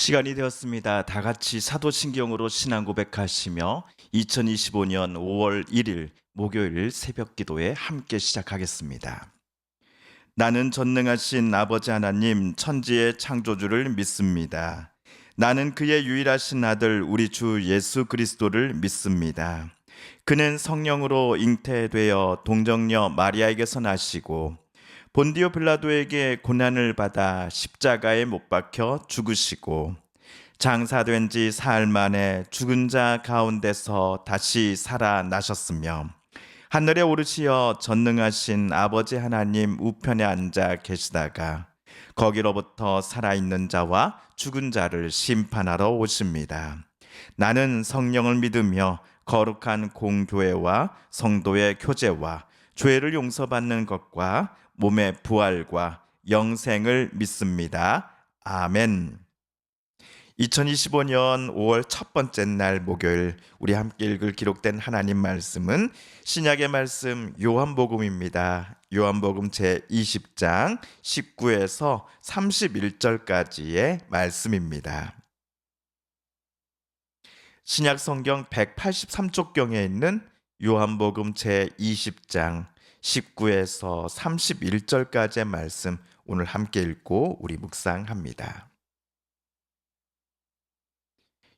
시간이 되었습니다. 다 같이 사도신경으로 신앙 고백하시며 2025년 5월 1일 목요일 새벽 기도에 함께 시작하겠습니다. 나는 전능하신 아버지 하나님 천지의 창조주를 믿습니다. 나는 그의 유일하신 아들 우리 주 예수 그리스도를 믿습니다. 그는 성령으로 잉태되어 동정녀 마리아에게서 나시고 본디오 빌라도에게 고난을 받아 십자가에 못 박혀 죽으시고 장사된 지 사흘 만에 죽은 자 가운데서 다시 살아나셨으며 하늘에 오르시어 전능하신 아버지 하나님 우편에 앉아 계시다가 거기로부터 살아있는 자와 죽은 자를 심판하러 오십니다. 나는 성령을 믿으며 거룩한 공교회와 성도의 교제와 죄를 용서받는 것과 몸의 부활과 영생을 믿습니다. 아멘. 2025년 5월 첫 번째 날 목요일 우리 함께 읽을 기록된 하나님 말씀은 신약의 말씀 요한복음입니다. 요한복음 제20장 19에서 31절까지의 말씀입니다. 신약 성경 183쪽경에 있는 요한복음 제20장 19에서 31절까지의 말씀 오늘 함께 읽고 우리 묵상합니다.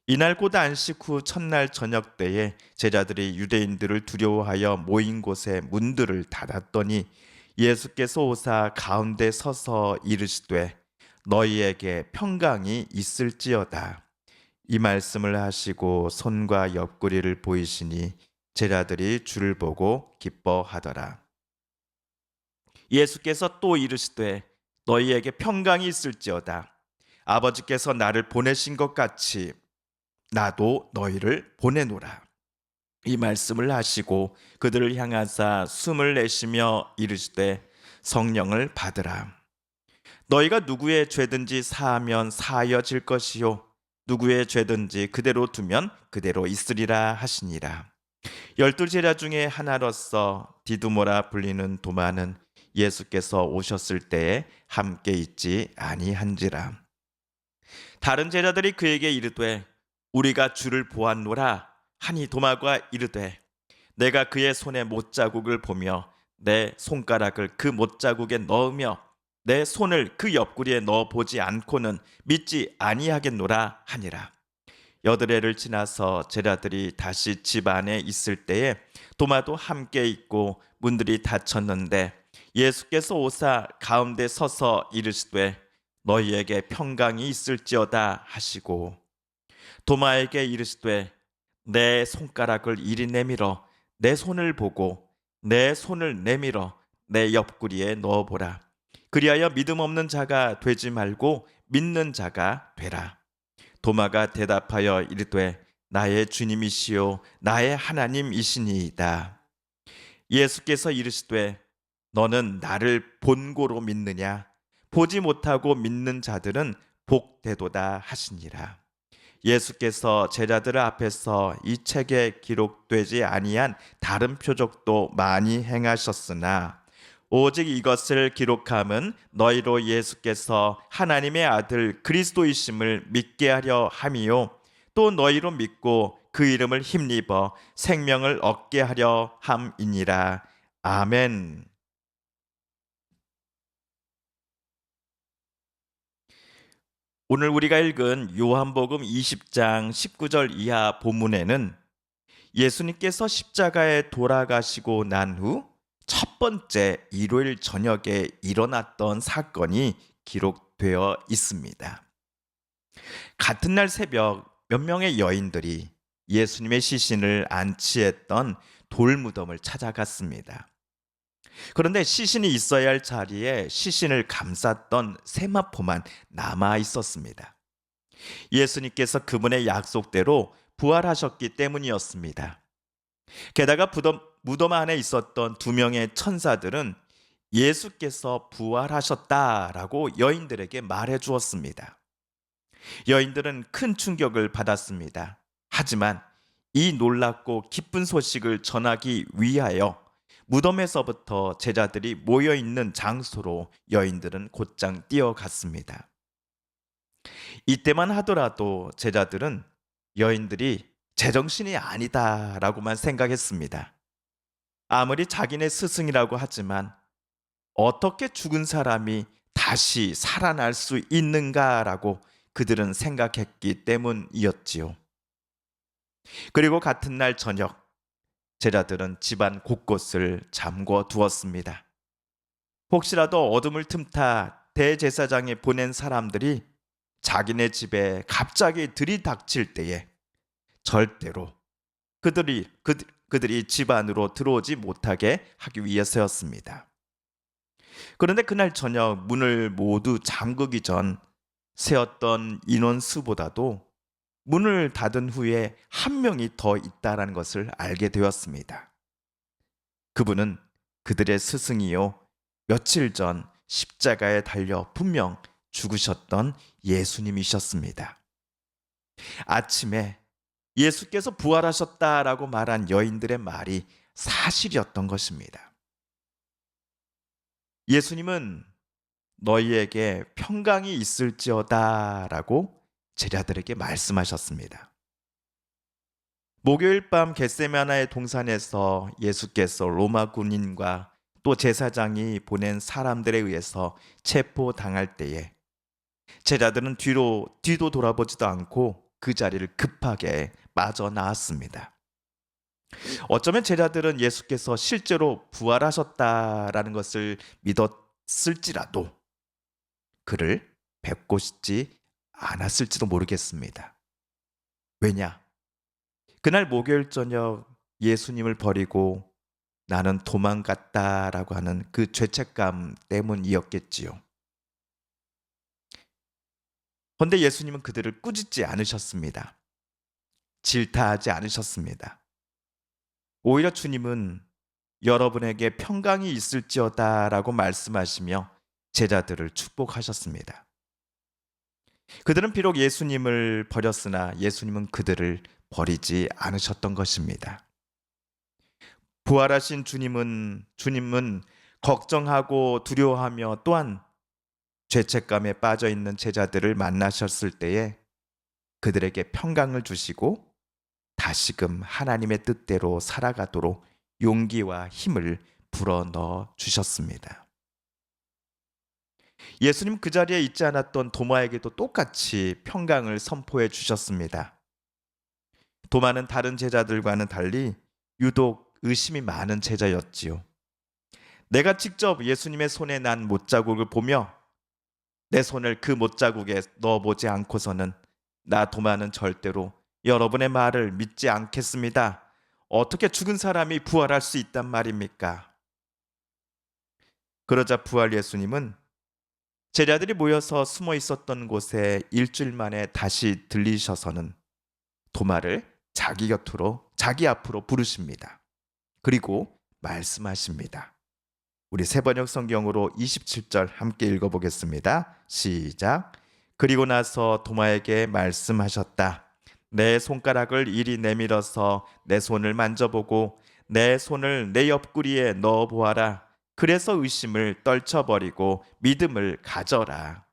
이날 곧 안식 후 첫날 저녁 때에 제자들이 유대인들을 두려워하여 모인 곳에 문들을 닫았더니 예수께서 오사 가운데 서서 이르시되 너희에게 평강이 있을지어다. 이 말씀을 하시고 손과 옆구리를 보이시니 제자들이 주를 보고 기뻐하더라. 예수께서 또 이르시되 너희에게 평강이 있을지어다. 아버지께서 나를 보내신 것 같이 나도 너희를 보내노라. 이 말씀을 하시고 그들을 향하사 숨을 내쉬며 이르시되 성령을 받으라. 너희가 누구의 죄든지 사하면 사하여질 것이요 누구의 죄든지 그대로 두면 그대로 있으리라 하시니라. 12 제자 중에 하나로서 디두모라 불리는 도마는 예수께서 오셨을 때에 함께 있지 아니한지라. 다른 제자들이 그에게 이르되 우리가 주를 보았노라 하니 도마가 이르되 내가 그의 손에 못자국을 보며 내 손가락을 그 못자국에 넣으며 내 손을 그 옆구리에 넣어 보지 않고는 믿지 아니하겠노라 하니라. 여드레를 지나서 제자들이 다시 집 안에 있을 때에 도마도 함께 있고 문들이 닫혔는데 예수께서 오사 가운데 서서 이르시되 너희에게 평강이 있을지어다 하시고 도마에게 이르시되 내 손가락을 이리 내밀어 내 손을 보고 내 손을 내밀어 내 옆구리에 넣어보라. 그리하여 믿음 없는 자가 되지 말고 믿는 자가 되라. 도마가 대답하여 이르되 나의 주님이시요 나의 하나님이시니이다. 예수께서 이르시되 너는 나를 본고로 믿느냐? 보지 못하고 믿는 자들은 복되도다 하시니라. 예수께서 제자들 앞에서 이 책에 기록되지 아니한 다른 표적도 많이 행하셨으나 오직 이것을 기록함은 너희로 예수께서 하나님의 아들 그리스도이심을 믿게 하려 함이요 또 너희로 믿고 그 이름을 힘입어 생명을 얻게 하려 함이니라. 아멘. 오늘 우리가 읽은 요한복음 20장 19절 이하 본문에는 예수님께서 십자가에 돌아가시고 난 후 첫 번째 일요일 저녁에 일어났던 사건이 기록되어 있습니다. 같은 날 새벽 몇 명의 여인들이 예수님의 시신을 안치했던 돌무덤을 찾아갔습니다. 그런데 시신이 있어야 할 자리에 시신을 감쌌던 세마포만 남아 있었습니다. 예수님께서 그분의 약속대로 부활하셨기 때문이었습니다. 게다가 무덤 안에 있었던 2명의 천사들은 예수께서 부활하셨다라고 여인들에게 말해 주었습니다. 여인들은 큰 충격을 받았습니다. 하지만 이 놀랍고 기쁜 소식을 전하기 위하여 무덤에서부터 제자들이 모여있는 장소로 여인들은 곧장 뛰어갔습니다. 이때만 하더라도 제자들은 여인들이 제정신이 아니다라고만 생각했습니다. 아무리 자기네 스승이라고 하지만 어떻게 죽은 사람이 다시 살아날 수 있는가라고 그들은 생각했기 때문이었지요. 그리고 같은 날 저녁, 제자들은 집안 곳곳을 잠궈 두었습니다. 혹시라도 어둠을 틈타 대제사장이 보낸 사람들이 자기네 집에 갑자기 들이닥칠 때에 절대로 그들이 집 안으로 들어오지 못하게 하기 위해서였습니다. 그런데 그날 저녁 문을 모두 잠그기 전 세었던 인원수보다도 문을 닫은 후에 한 명이 더 있다라는 것을 알게 되었습니다. 그분은 그들의 스승이요, 며칠 전 십자가에 달려 분명 죽으셨던 예수님이셨습니다. 아침에 예수께서 부활하셨다라고 말한 여인들의 말이 사실이었던 것입니다. 예수님은 너희에게 평강이 있을지어다라고 제자들에게 말씀하셨습니다. 목요일 밤 겟세마나의 동산에서 예수께서 로마 군인과 또 제사장이 보낸 사람들에 의해서 체포당할 때에 제자들은 뒤도 돌아보지도 않고 그 자리를 급하게 빠져나왔습니다. 어쩌면 제자들은 예수께서 실제로 부활하셨다라는 것을 믿었을지라도 그를 뵙고 싶지 않았을지도 모르겠습니다. 왜냐? 그날 목요일 저녁 예수님을 버리고 나는 도망갔다라고 하는 그 죄책감 때문이었겠지요. 그런데 예수님은 그들을 꾸짖지 않으셨습니다. 질타하지 않으셨습니다. 오히려 주님은 여러분에게 평강이 있을지어다라고 말씀하시며 제자들을 축복하셨습니다. 그들은 비록 예수님을 버렸으나 예수님은 그들을 버리지 않으셨던 것입니다. 부활하신 주님은 걱정하고 두려워하며 또한 죄책감에 빠져 있는 제자들을 만나셨을 때에 그들에게 평강을 주시고 다시금 하나님의 뜻대로 살아가도록 용기와 힘을 불어넣어 주셨습니다. 예수님 그 자리에 있지 않았던 도마에게도 똑같이 평강을 선포해 주셨습니다. 도마는 다른 제자들과는 달리 유독 의심이 많은 제자였지요. 내가 직접 예수님의 손에 난 못자국을 보며 내 손을 그 못자국에 넣어보지 않고서는 나 도마는 절대로 여러분의 말을 믿지 않겠습니다. 어떻게 죽은 사람이 부활할 수 있단 말입니까? 그러자 부활 예수님은 제자들이 모여서 숨어 있었던 곳에 일주일 만에 다시 들리셔서는 도마를 자기 앞으로 부르십니다. 그리고 말씀하십니다. 우리 세번역 성경으로 27절 함께 읽어보겠습니다. 시작. 그리고 나서 도마에게 말씀하셨다. 내 손가락을 이리 내밀어서 내 손을 만져보고 내 손을 내 옆구리에 넣어보아라. 그래서 의심을 떨쳐버리고 믿음을 가져라.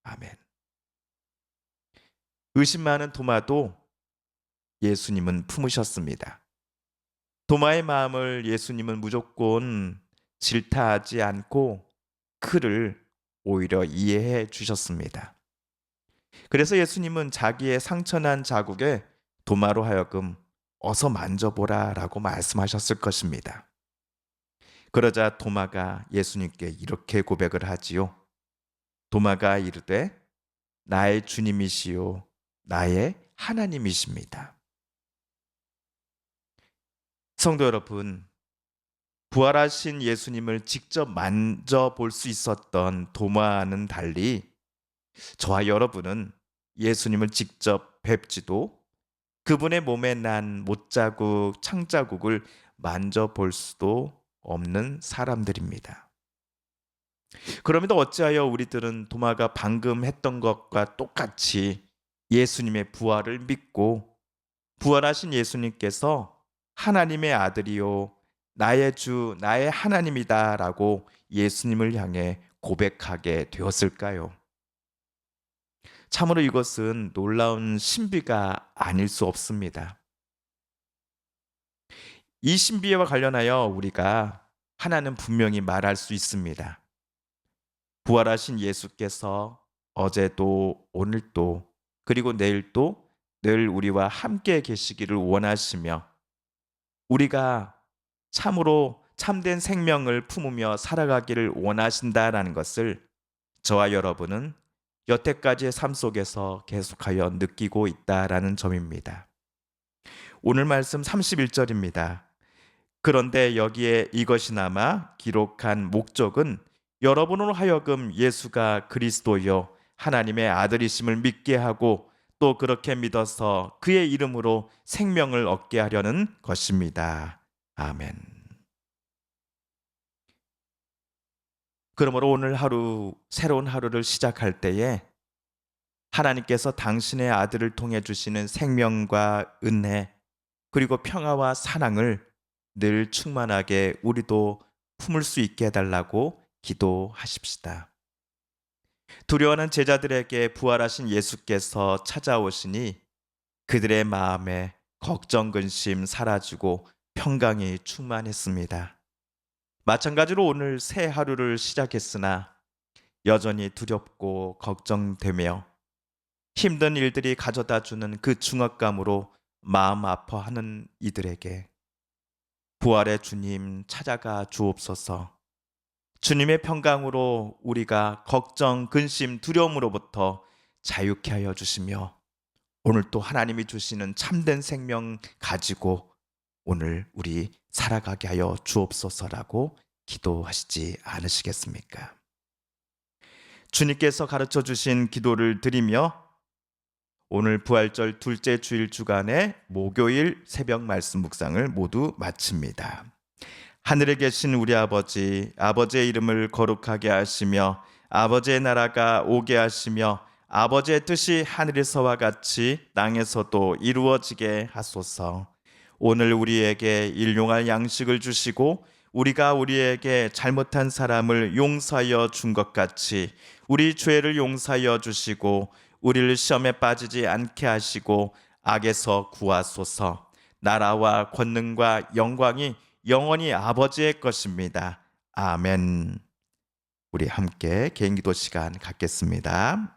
아멘. 의심 많은 도마도 예수님은 품으셨습니다. 도마의 마음을 예수님은 무조건 질타하지 않고 그를 오히려 이해해 주셨습니다. 그래서 예수님은 자기의 상처난 자국에 도마로 하여금 어서 만져보라 라고 말씀하셨을 것입니다. 그러자 도마가 예수님께 이렇게 고백을 하지요. 도마가 이르되 나의 주님이시요 나의 하나님이십니다. 성도 여러분, 부활하신 예수님을 직접 만져볼 수 있었던 도마와는 달리 저와 여러분은 예수님을 직접 뵙지도 그분의 몸에 난 못자국, 창자국을 만져볼 수도 없는 사람들입니다. 그럼에도 어찌하여 우리들은 도마가 방금 했던 것과 똑같이 예수님의 부활을 믿고 부활하신 예수님께서 하나님의 아들이요 나의 주, 나의 하나님이다라고 예수님을 향해 고백하게 되었을까요? 참으로 이것은 놀라운 신비가 아닐 수 없습니다. 이 신비와 관련하여 우리가 하나는 분명히 말할 수 있습니다. 부활하신 예수께서 어제도 오늘도 그리고 내일도 늘 우리와 함께 계시기를 원하시며 우리가 참으로 참된 생명을 품으며 살아가기를 원하신다라는 것을 저와 여러분은 여태까지의 삶 속에서 계속하여 느끼고 있다라는 점입니다. 오늘 말씀 31절입니다. 그런데 여기에 이것이나마 기록한 목적은 여러분으로 하여금 예수가 그리스도요 하나님의 아들이심을 믿게 하고 또 그렇게 믿어서 그의 이름으로 생명을 얻게 하려는 것입니다. 아멘. 그러므로 오늘 하루 새로운 하루를 시작할 때에 하나님께서 당신의 아들을 통해 주시는 생명과 은혜 그리고 평화와 사랑을 늘 충만하게 우리도 품을 수 있게 해달라고 기도하십시다. 두려워하는 제자들에게 부활하신 예수께서 찾아오시니 그들의 마음에 걱정, 근심 사라지고 평강이 충만했습니다. 마찬가지로 오늘 새 하루를 시작했으나 여전히 두렵고 걱정되며 힘든 일들이 가져다 주는 그 중압감으로 마음 아파하는 이들에게 부활의 주님 찾아가 주옵소서. 주님의 평강으로 우리가 걱정, 근심, 두려움으로부터 자유케 하여 주시며 오늘 또 하나님이 주시는 참된 생명 가지고 오늘 우리 살아가게 하여 주옵소서라고 기도하시지 않으시겠습니까? 주님께서 가르쳐 주신 기도를 드리며 오늘 부활절 둘째 주일 주간의 목요일 새벽 말씀 묵상을 모두 마칩니다. 하늘에 계신 우리 아버지, 아버지의 이름을 거룩하게 하시며 아버지의 나라가 오게 하시며 아버지의 뜻이 하늘에서와 같이 땅에서도 이루어지게 하소서. 오늘 우리에게 일용할 양식을 주시고 우리가 우리에게 잘못한 사람을 용서하여 준 것 같이 우리 죄를 용서하여 주시고 우리를 시험에 빠지지 않게 하시고 악에서 구하소서. 나라와 권능과 영광이 영원히 아버지의 것입니다. 아멘. 우리 함께 개인기도 시간 갖겠습니다.